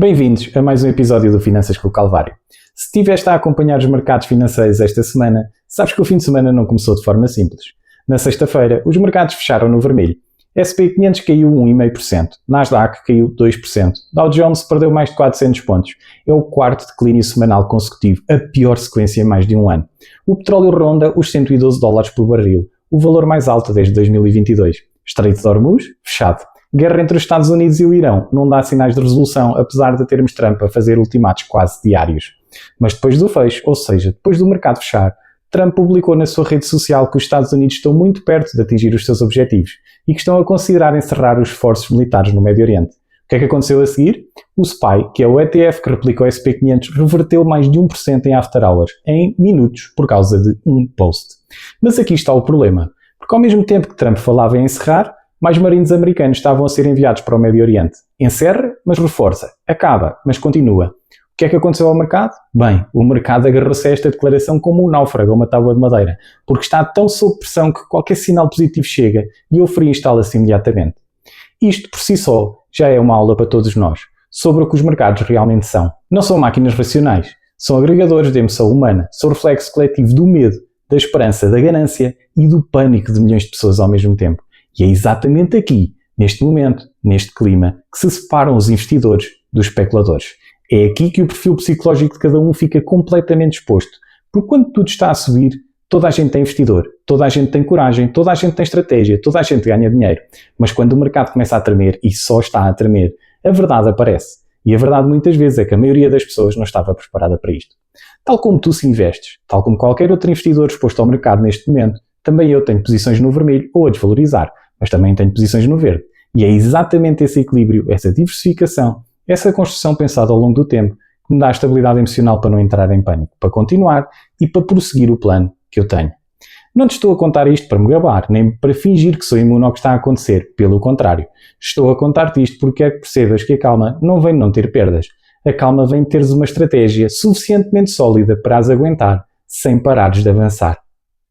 Bem-vindos a mais um episódio do Finanças com o Calvário. Se estiveste a acompanhar os mercados financeiros esta semana, sabes que o fim de semana não começou de forma simples. Na sexta-feira, os mercados fecharam no vermelho. S&P 500 caiu 1,5%, Nasdaq caiu 2%, Dow Jones perdeu mais de 400 pontos. É o quarto declínio semanal consecutivo, a pior sequência em mais de um ano. O petróleo ronda os $112 por barril, o valor mais alto desde 2022. Estreito de Hormuz, fechado. Guerra entre os Estados Unidos e o Irão não dá sinais de resolução, apesar de termos Trump a fazer ultimatos quase diários. Mas depois do fecho, ou seja, depois do mercado fechar, Trump publicou na sua rede social que os Estados Unidos estão muito perto de atingir os seus objetivos e que estão a considerar encerrar os esforços militares no Médio Oriente. O que é que aconteceu a seguir? O SPY, que é o ETF que replica o S&P 500, reverteu mais de 1% em after hours, em minutos, por causa de um post. Mas aqui está o problema, porque ao mesmo tempo que Trump falava em encerrar, mais marinhos americanos estavam a ser enviados para o Médio Oriente. Encerra, mas reforça. Acaba, mas continua. O que é que aconteceu ao mercado? Bem, o mercado agarrou-se a esta declaração como um náufrago a uma tábua de madeira, porque está tão sob pressão que qualquer sinal positivo chega e o frio instala-se imediatamente. Isto, por si só, já é uma aula para todos nós, sobre o que os mercados realmente são. Não são máquinas racionais, são agregadores de emoção humana, são o reflexo coletivo do medo, da esperança, da ganância e do pânico de milhões de pessoas ao mesmo tempo. E é exatamente aqui, neste momento, neste clima, que se separam os investidores dos especuladores. É aqui que o perfil psicológico de cada um fica completamente exposto, porque quando tudo está a subir, toda a gente é investidor, toda a gente tem coragem, toda a gente tem estratégia, toda a gente ganha dinheiro. Mas quando o mercado começa a tremer, e só está a tremer, a verdade aparece. E a verdade muitas vezes é que a maioria das pessoas não estava preparada para isto. Tal como tu se investes, tal como qualquer outro investidor exposto ao mercado neste momento, também eu tenho posições no vermelho ou a desvalorizar, mas também tenho posições no verde. E é exatamente esse equilíbrio, essa diversificação, essa construção pensada ao longo do tempo que me dá a estabilidade emocional para não entrar em pânico, para continuar e para prosseguir o plano que eu tenho. Não te estou a contar isto para me gabar, nem para fingir que sou imune ao que está a acontecer, pelo contrário. Estou a contar-te isto porque quero que percebas que a calma não vem de não ter perdas. A calma vem de teres uma estratégia suficientemente sólida para as aguentar, sem parares de avançar.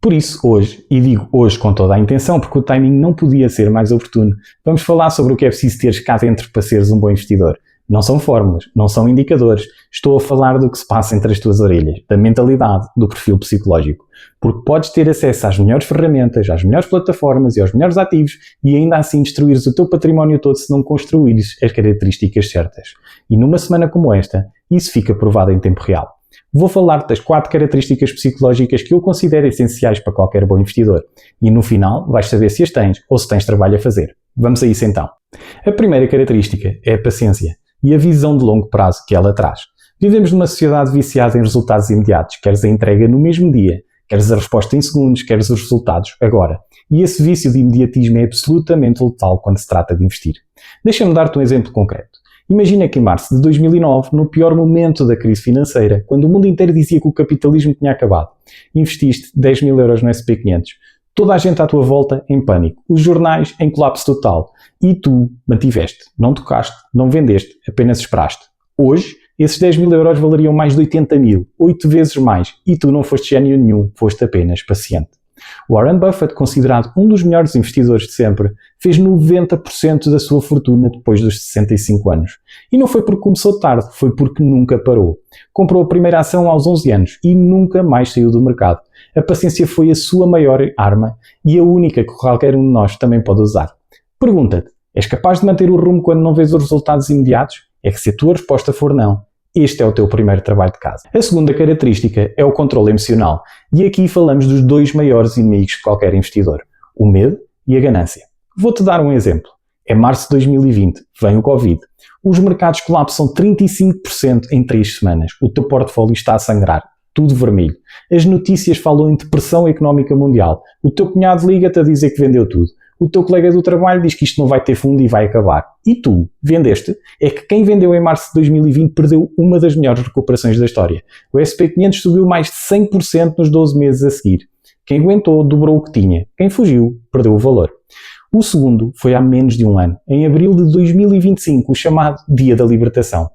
Por isso, hoje, e digo hoje com toda a intenção, porque o timing não podia ser mais oportuno, vamos falar sobre o que é preciso teres cá dentro para seres um bom investidor. Não são fórmulas, não são indicadores. Estou a falar do que se passa entre as tuas orelhas, da mentalidade, do perfil psicológico. Porque podes ter acesso às melhores ferramentas, às melhores plataformas e aos melhores ativos e ainda assim destruires o teu património todo se não construires as características certas. E numa semana como esta, isso fica provado em tempo real. Vou falar das 4 características psicológicas que eu considero essenciais para qualquer bom investidor. E no final vais saber se as tens ou se tens trabalho a fazer. Vamos a isso então. A primeira característica é a paciência e a visão de longo prazo que ela traz. Vivemos numa sociedade viciada em resultados imediatos. Queres a entrega no mesmo dia, queres a resposta em segundos, queres os resultados agora. E esse vício de imediatismo é absolutamente letal quando se trata de investir. Deixa-me dar-te um exemplo concreto. Imagina que em março de 2009, no pior momento da crise financeira, quando o mundo inteiro dizia que o capitalismo tinha acabado, investiste 10 mil euros no S&P 500. Toda a gente à tua volta em pânico, os jornais em colapso total. E tu mantiveste, não tocaste, não vendeste, apenas esperaste. Hoje, esses 10 mil euros valeriam mais de 80 mil, 8 vezes mais, e tu não foste gênio nenhum, foste apenas paciente. Warren Buffett, considerado um dos melhores investidores de sempre, fez 90% da sua fortuna depois dos 65 anos. E não foi porque começou tarde, foi porque nunca parou. Comprou a primeira ação aos 11 anos e nunca mais saiu do mercado. A paciência foi a sua maior arma e a única que qualquer um de nós também pode usar. Pergunta-te, és capaz de manter o rumo quando não vês os resultados imediatos? É que se a tua resposta for não, este é o teu primeiro trabalho de casa. A segunda característica é o controle emocional. E aqui falamos dos 2 maiores inimigos de qualquer investidor, o medo e a ganância. Vou-te dar um exemplo. É março de 2020, vem o Covid. Os mercados colapsam 35% em 3 semanas. O teu portfólio está a sangrar. Tudo vermelho. As notícias falam em depressão económica mundial. O teu cunhado liga-te a dizer que vendeu tudo. O teu colega do trabalho diz que isto não vai ter fundo e vai acabar. E tu, vendeste? É que quem vendeu em março de 2020 perdeu uma das melhores recuperações da história. O S&P 500 subiu mais de 100% nos 12 meses a seguir. Quem aguentou dobrou o que tinha. Quem fugiu perdeu o valor. O segundo foi há menos de um ano, em abril de 2025, o chamado Dia da Libertação.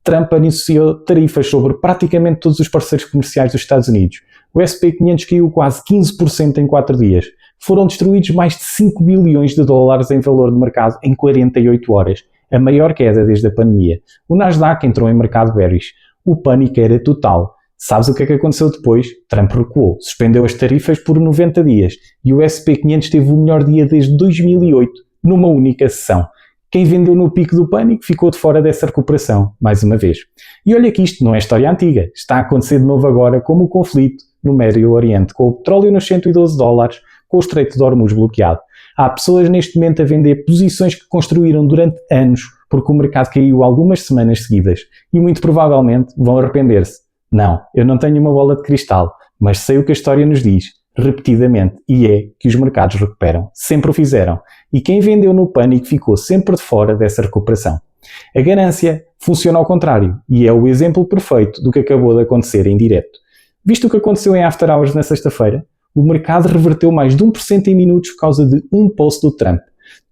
Trump anunciou tarifas sobre praticamente todos os parceiros comerciais dos Estados Unidos. O S&P 500 caiu quase 15% em 4 dias. Foram destruídos mais de 5 bilhões de dólares em valor de mercado em 48 horas. a maior queda desde a pandemia. O Nasdaq entrou em mercado bearish. O pânico era total. Sabes o que é que aconteceu depois? Trump recuou, suspendeu as tarifas por 90 dias e o S&P 500 teve o melhor dia desde 2008, numa única sessão. Quem vendeu no pico do pânico ficou de fora dessa recuperação, mais uma vez. E olha que isto não é história antiga, está a acontecer de novo agora como o conflito no Médio Oriente, com o petróleo nos $112, com o Estreito de Hormuz bloqueado. Há pessoas neste momento a vender posições que construíram durante anos porque o mercado caiu algumas semanas seguidas e muito provavelmente vão arrepender-se. Não, eu não tenho uma bola de cristal, mas sei o que a história nos diz, repetidamente, e é que os mercados recuperam. Sempre o fizeram. E quem vendeu no pânico ficou sempre de fora dessa recuperação. A ganância funciona ao contrário, e é o exemplo perfeito do que acabou de acontecer em direto. Visto o que aconteceu em After Hours na sexta-feira, o mercado reverteu mais de 1% em minutos por causa de um post do Trump.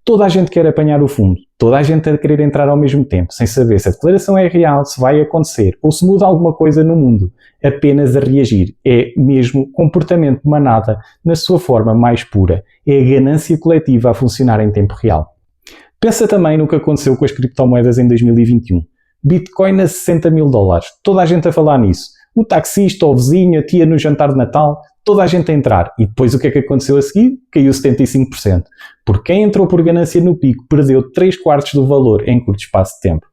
Toda a gente quer apanhar o fundo, toda a gente a querer entrar ao mesmo tempo, sem saber se a declaração é real, se vai acontecer ou se muda alguma coisa no mundo, apenas a reagir. É mesmo comportamento de manada na sua forma mais pura. É a ganância coletiva a funcionar em tempo real. Pensa também no que aconteceu com as criptomoedas em 2021. Bitcoin a $60 mil, toda a gente a falar nisso. O taxista, o vizinho, a tia no jantar de Natal, toda a gente a entrar. E depois o que é que aconteceu a seguir? Caiu 75%. Porque quem entrou por ganância no pico perdeu 3/4 do valor em curto espaço de tempo.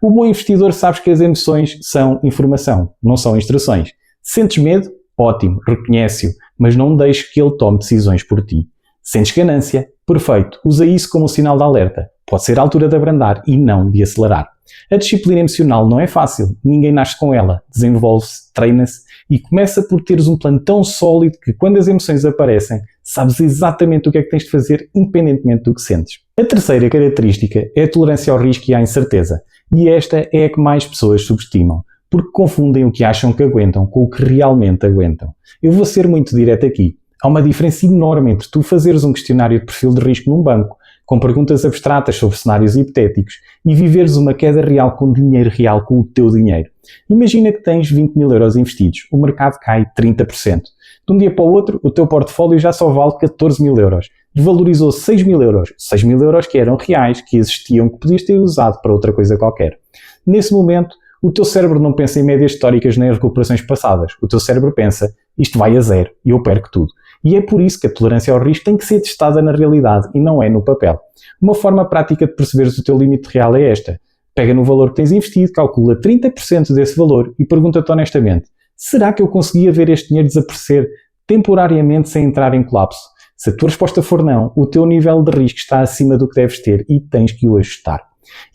O bom investidor sabe que as emoções são informação, não são instruções. Sentes medo? Ótimo, reconhece-o, mas não deixes que ele tome decisões por ti. Sentes ganância? Perfeito, usa isso como um sinal de alerta. Pode ser a altura de abrandar e não de acelerar. A disciplina emocional não é fácil, ninguém nasce com ela, desenvolve-se, treina-se e começa por teres um plano tão sólido que quando as emoções aparecem, sabes exatamente o que é que tens de fazer independentemente do que sentes. A terceira característica é a tolerância ao risco e à incerteza, e esta é a que mais pessoas subestimam, porque confundem o que acham que aguentam com o que realmente aguentam. Eu vou ser muito direto aqui. Há uma diferença enorme entre tu fazeres um questionário de perfil de risco num banco, com perguntas abstratas sobre cenários hipotéticos, e viveres uma queda real com dinheiro real, com o teu dinheiro. Imagina que tens 20 mil euros investidos, o mercado cai 30%. De um dia para o outro, o teu portfólio já só vale 14 mil euros. Desvalorizou 6 mil euros. 6 mil euros que eram reais, que existiam, que podias ter usado para outra coisa qualquer. Nesse momento, o teu cérebro não pensa em médias históricas nem em recuperações passadas. O teu cérebro pensa, isto vai a zero e eu perco tudo. E é por isso que a tolerância ao risco tem que ser testada na realidade e não é no papel. Uma forma prática de perceberes o teu limite real é esta. Pega no valor que tens investido, calcula 30% desse valor e pergunta-te honestamente, será que eu conseguia ver este dinheiro desaparecer temporariamente sem entrar em colapso? Se a tua resposta for não, o teu nível de risco está acima do que deves ter e tens que o ajustar.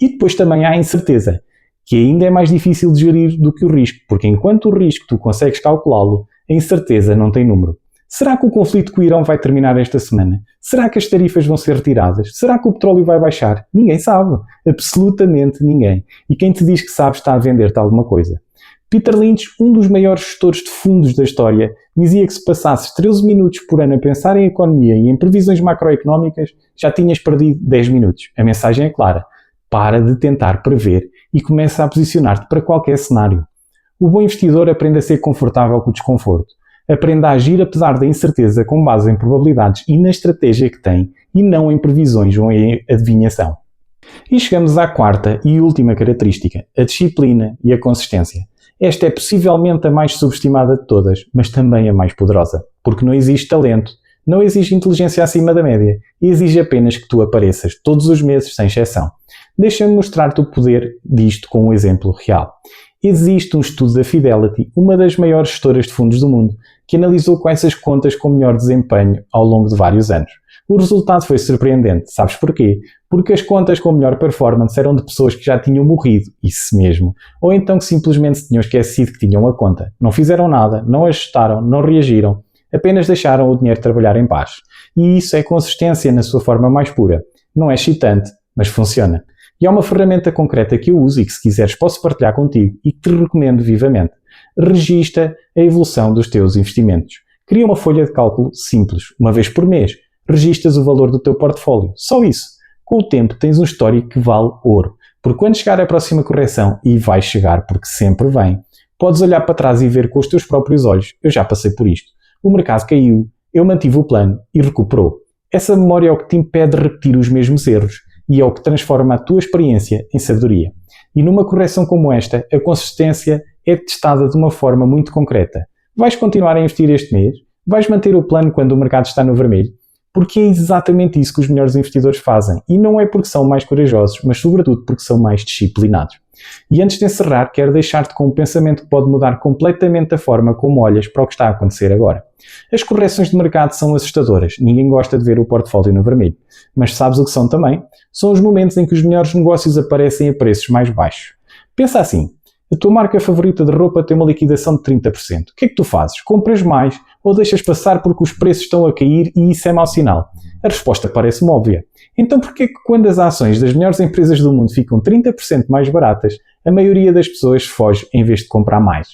E depois também há a incerteza, que ainda é mais difícil de gerir do que o risco, porque enquanto o risco tu consegues calculá-lo, a incerteza não tem número. Será que o conflito com o Irão vai terminar esta semana? Será que as tarifas vão ser retiradas? Será que o petróleo vai baixar? Ninguém sabe. Absolutamente ninguém. E quem te diz que sabe está a vender-te alguma coisa. Peter Lynch, um dos maiores gestores de fundos da história, dizia que se passasses 13 minutos por ano a pensar em economia e em previsões macroeconómicas, já tinhas perdido 10 minutos. A mensagem é clara. Para de tentar prever e começa a posicionar-te para qualquer cenário. O bom investidor aprende a ser confortável com o desconforto. Aprende a agir apesar da incerteza com base em probabilidades e na estratégia que tem e não em previsões ou em adivinhação. E chegamos à quarta e última característica, a disciplina e a consistência. Esta é possivelmente a mais subestimada de todas, mas também a mais poderosa, porque não existe talento, não exige inteligência acima da média, exige apenas que tu apareças todos os meses sem exceção. Deixa-me mostrar-te o poder disto com um exemplo real. Existe um estudo da Fidelity, uma das maiores gestoras de fundos do mundo, que analisou quais as contas com melhor desempenho ao longo de vários anos. O resultado foi surpreendente. Sabes porquê? Porque as contas com melhor performance eram de pessoas que já tinham morrido, isso mesmo, ou então que simplesmente se tinham esquecido que tinham a conta. Não fizeram nada, não ajustaram, não reagiram, apenas deixaram o dinheiro trabalhar em paz. E isso é consistência na sua forma mais pura. Não é excitante, mas funciona. E há uma ferramenta concreta que eu uso e que, se quiseres, posso partilhar contigo e que te recomendo vivamente. Regista a evolução dos teus investimentos. Cria uma folha de cálculo simples. Uma vez por mês, registas o valor do teu portfólio. Só isso. Com o tempo, tens um histórico que vale ouro. Porque quando chegar a próxima correção, e vai chegar porque sempre vem, podes olhar para trás e ver com os teus próprios olhos. Eu já passei por isto. O mercado caiu, eu mantive o plano e recuperou. Essa memória é o que te impede de repetir os mesmos erros. e é o que transforma a tua experiência em sabedoria. E numa correção como esta, a consistência é testada de uma forma muito concreta. Vais continuar a investir este mês? Vais manter o plano quando o mercado está no vermelho? Porque é exatamente isso que os melhores investidores fazem. E não é porque são mais corajosos, mas sobretudo porque são mais disciplinados. E antes de encerrar, quero deixar-te com um pensamento que pode mudar completamente a forma como olhas para o que está a acontecer agora. As correções de mercado são assustadoras. Ninguém gosta de ver o portfólio no vermelho. Mas sabes o que são também? São os momentos em que os melhores negócios aparecem a preços mais baixos. Pensa assim. A tua marca favorita de roupa tem uma liquidação de 30%. O que é que tu fazes? Compras mais ou deixas passar porque os preços estão a cair e isso é mau sinal? A resposta parece-me óbvia. Então porquê que quando as ações das melhores empresas do mundo ficam 30% mais baratas, a maioria das pessoas foge em vez de comprar mais?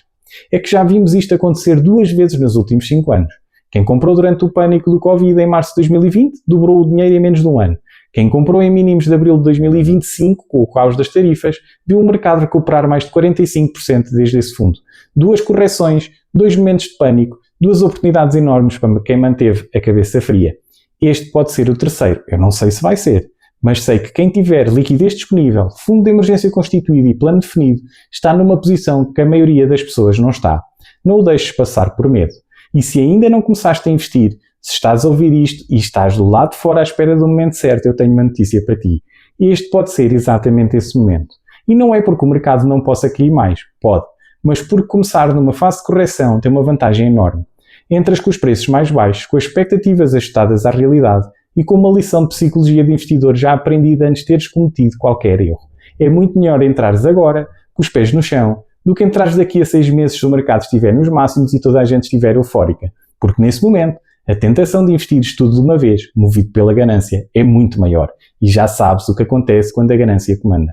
É que já vimos isto acontecer 2 vezes nos últimos 5 anos. Quem comprou durante o pânico do Covid em março de 2020 dobrou o dinheiro em menos de um ano. Quem comprou em mínimos de abril de 2025, com o caos das tarifas, viu o mercado recuperar mais de 45% desde esse fundo. 2 correções, 2 momentos de pânico, 2 oportunidades enormes para quem manteve a cabeça fria. Este pode ser o terceiro. Eu não sei se vai ser, mas sei que quem tiver liquidez disponível, fundo de emergência constituído e plano definido, está numa posição que a maioria das pessoas não está. Não o deixes passar por medo. E se ainda não começaste a investir, se estás a ouvir isto e estás do lado de fora à espera do momento certo, eu tenho uma notícia para ti. Este pode ser exatamente esse momento. E não é porque o mercado não possa cair mais, pode, mas porque começar numa fase de correção tem uma vantagem enorme. Entras com os preços mais baixos, com as expectativas ajustadas à realidade e com uma lição de psicologia de investidor já aprendida antes de teres cometido qualquer erro. É muito melhor entrares agora, com os pés no chão, do que entrares daqui a 6 meses se o mercado estiver nos máximos e toda a gente estiver eufórica. Porque nesse momento, a tentação de investir tudo de uma vez, movido pela ganância, é muito maior. E já sabes o que acontece quando a ganância comanda.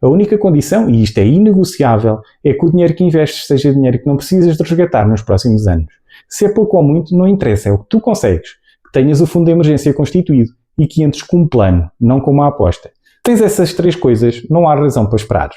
A única condição, e isto é inegociável, é que o dinheiro que investes seja dinheiro que não precisas de resgatar nos próximos anos. Se é pouco ou muito, não interessa, é o que tu consegues. Que tenhas o fundo de emergência constituído e que entres com um plano, não com uma aposta. Tens essas 3 coisas, não há razão para esperar.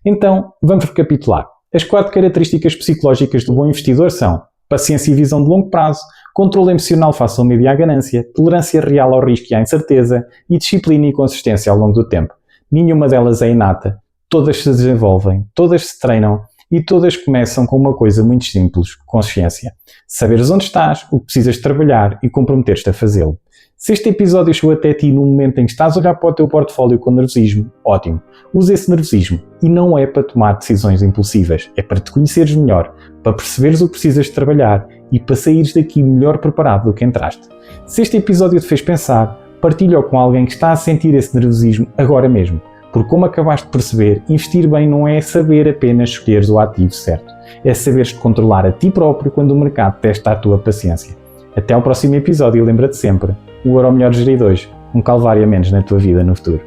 Então, vamos recapitular. As 4 características psicológicas do bom investidor são paciência e visão de longo prazo, controle emocional face ao medo e à ganância, tolerância real ao risco e à incerteza e disciplina e consistência ao longo do tempo. Nenhuma delas é inata, todas se desenvolvem, todas se treinam e todas começam com uma coisa muito simples, consciência. Saberes onde estás, o que precisas de trabalhar e comprometer-te a fazê-lo. Se este episódio chegou até ti num momento em que estás a olhar para o teu portfólio com nervosismo, ótimo. Usa esse nervosismo e não é para tomar decisões impulsivas, é para te conheceres melhor, para perceberes o que precisas de trabalhar e para saíres daqui melhor preparado do que entraste. Se este episódio te fez pensar, partilha-o com alguém que está a sentir esse nervosismo agora mesmo. Porque como acabaste de perceber, investir bem não é saber apenas escolheres o ativo certo. É saberes controlar a ti próprio quando o mercado testa a tua paciência. Até ao próximo episódio e lembra-te sempre, o euro melhor gerido hoje, um calvário a menos na tua vida no futuro.